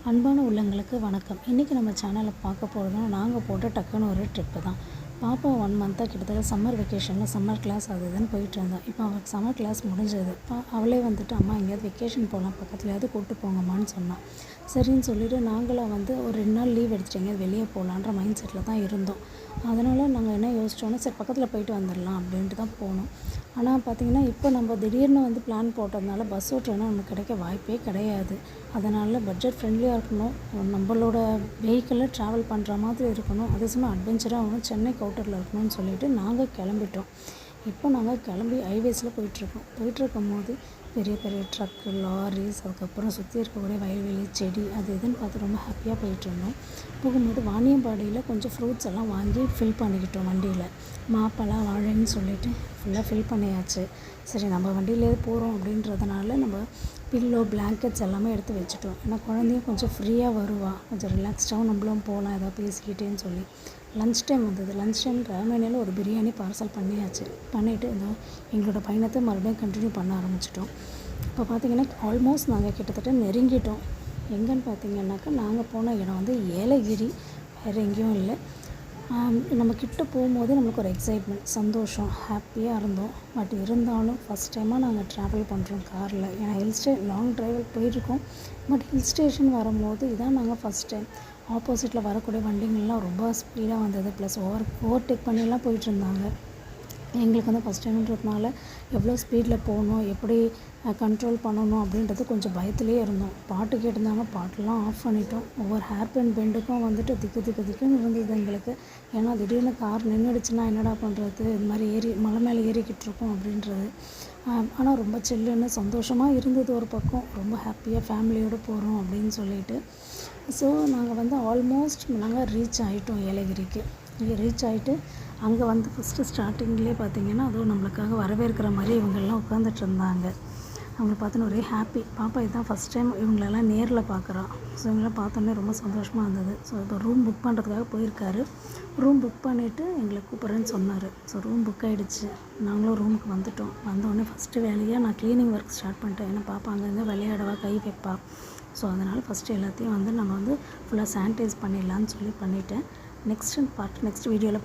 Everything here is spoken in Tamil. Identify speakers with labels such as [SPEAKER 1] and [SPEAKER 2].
[SPEAKER 1] அன்பான உள்ளங்களுக்கு வணக்கம். இன்றைக்கி நம்ம சேனலில் பார்க்க போகிறதும் நாங்கள் போட்ட டக்குன்னு ஒரு ட்ரிப்பு தான். பாப்பா 1 மந்த்தாக கிட்டத்தட்ட சம்மர் வெக்கேஷனில் சம்மர் கிளாஸ் அது இதுன்னு போயிட்டு இருந்தோம். இப்போ அவளுக்கு சம்மர் கிளாஸ் முடிஞ்சது. அவளே வந்துட்டு அம்மா எங்கேயாவது வெக்கேஷன் போகலாம், பக்கத்துலையாவது கூப்பிட்டு போங்கம்மான்னு சொன்னான். சரின்னு சொல்லிவிட்டு நாங்களும் ஒரு 2 நாள் லீவ் எடுத்துட்டு எங்கேயாவது வெளியே போகலான்ற மைண்ட் செட்டில் தான் இருந்தோம். அதனால் நாங்கள் என்ன யோசித்தோன்னா, சரி பக்கத்தில் போயிட்டு வந்துடலாம் அப்படின்ட்டு தான் போனோம். ஆனால் பார்த்திங்கன்னா இப்போ நம்ம திடீர்னு பிளான் போட்டதுனால பஸ்ஸோ ட்ரெயினோ நமக்கு கிடைக்க வாய்ப்பே கிடையாது. அதனால் பட்ஜெட் ஃப்ரெண்ட்லியாக இருக்கணும், நம்மளோட வெஹிக்கிளில் ட்ராவல் பண்ணுற மாதிரி இருக்கணும், அதே சமயம் அட்வென்ச்சராக ஆகணும், சென்னை அவுட்டரில் இருக்கணும்னு சொல்லிவிட்டு நாங்கள் கிளம்பிட்டோம். இப்போ நாங்கள் கிளம்பி ஹைவேஸில் போயிட்டுருக்கும்போது பெரிய பெரிய ட்ரக்கு, லாரிஸ், அதுக்கப்புறம் சுற்றி இருக்கக்கூடிய வயல்வெளி, செடி அது இதுன்னு பார்த்து ரொம்ப ஹாப்பியாக போயிட்டுருந்தோம். போகும்போது வாணியம்பாடியில் கொஞ்சம் ஃப்ரூட்ஸ் எல்லாம் வாங்கி ஃபில் பண்ணிக்கிட்டோம் வண்டியில். மாப்பழம், வாழைன்னு சொல்லிட்டு ஃபுல்லாக ஃபில் பண்ணியாச்சு. சரி நம்ம வண்டியிலே போகிறோம் அப்படின்றதுனால நம்ம பில்லோ, பிளாங்கெட்ஸ் எல்லாமே எடுத்து வச்சுட்டோம். ஏன்னா குழந்தையும் கொஞ்சம் ஃப்ரீயாக வருவாள், கொஞ்சம் ரிலாக்ஸ்டாகவும் நம்மளும் போகலாம் ஏதாவது பேசிக்கிட்டேன்னு சொல்லி. லன்ச் டைம் வந்தது. லன்ச் டைம் ராமேனியில் ஒரு பிரியாணி பார்சல் பண்ணிவிட்டு எங்களோட பயணத்தை மறுபடியும் கண்டினியூ பண்ண ஆரம்பிச்சிட்டோம். இப்போ பார்த்திங்கன்னா ஆல்மோஸ்ட் நாங்கள் கிட்டத்தட்ட நெருங்கிட்டோம். எங்கேன்னு பார்த்திங்கன்னாக்கா நாங்கள் போன இடம் ஏலகிரி, வேறு எங்கேயும் இல்லை. நம்ம கிட்ட போகும்போது நம்மளுக்கு ஒரு எக்ஸைட்மெண்ட், சந்தோஷம், ஹாப்பியாக இருந்தோம். பட் இருந்தாலும் ஃபஸ்ட் டைமாக நாங்கள் ட்ராவல் பண்ணுறோம் காரில். ஏன்னா லாங் ட்ரைவல் போயிருக்கோம். பட் ஹில் ஸ்டேஷன் வரும்போது இதான் நாங்கள் ஃபஸ்ட் டைம். ஆப்போசிட்டில் வரக்கூடிய வண்டிங்கள்லாம் ரொம்ப ஸ்பீடாக வந்தது. ப்ளஸ் ஓவர்டேக் பண்ணிலாம் போயிட்டுருந்தாங்க. எங்களுக்கு ஃபஸ்ட் டைம்ன்றதுனால எவ்வளோ ஸ்பீடில் போகணும், எப்படி கண்ட்ரோல் பண்ணணும் அப்படின்றது கொஞ்சம் பயத்துலேயே இருந்தோம். பாட்டு கேட்டிருந்தாங்க, பாட்டெல்லாம் ஆஃப் பண்ணிட்டோம். ஒவ்வொரு ஹேர் பின் பெண்டுக்கும் திக்குன்னு இருந்தது எங்களுக்கு. ஏன்னா திடீர்னு கார் நின்றுடுச்சுன்னா என்னடா பண்ணுறது, இது மாதிரி மலை மேலே ஏறிக்கிட்டு இருக்கோம் அப்படின்றது. ஆனால் ரொம்ப சில்லுன்னு சந்தோஷமாக இருந்தது ஒரு பக்கம். ரொம்ப ஹாப்பியாக ஃபேமிலியோடு போகிறோம் அப்படின்னு சொல்லிட்டு. ஸோ நாங்கள் ஆல்மோஸ்ட் ரீச் ஆகிட்டோம் ஏலகிரிக்கு. இங்கே ரீச் ஆகிட்டு அங்கே ஃபஸ்ட்டு ஸ்டார்டிங்லேயே பார்த்திங்கன்னா அதுவும் நம்மளுக்காக வரவேற்கிற மாதிரி இவங்கெல்லாம் உட்காந்துட்டு இருந்தாங்க. அவங்கள பார்த்தோன்னே ஒரே ஹாப்பி. பாப்பா இதுதான் ஃபஸ்ட் டைம் இவங்களெல்லாம் நேரில் பார்க்குறா. ஸோ இவங்களாம் பார்த்தோன்னே ரொம்ப சந்தோஷமாக இருந்தது. ஸோ இப்போ ரூம் புக் பண்ணுறதுக்காக போயிருக்காரு. ரூம் புக் பண்ணிவிட்டு எங்களை கூப்பிட்றேன்னு சொன்னார். ஸோ ரூம் புக் ஆகிடுச்சு. நாங்களும் ரூமுக்கு வந்துட்டோம். வந்தோடனே ஃபஸ்ட்டு வேலையாக நான் க்ளீனிங் ஒர்க் ஸ்டார்ட் பண்ணிட்டேன். ஏன்னா பாப்பா அங்கங்கே விளையாடவா, கை வைப்பா. ஸோ அதனால் ஃபஸ்ட்டு எல்லாத்தையும் நம்ம ஃபுல்லாக சானிடைஸ் பண்ணிடலான்னு சொல்லி பண்ணிவிட்டேன். நெக்ஸ்ட் வீடியோவில்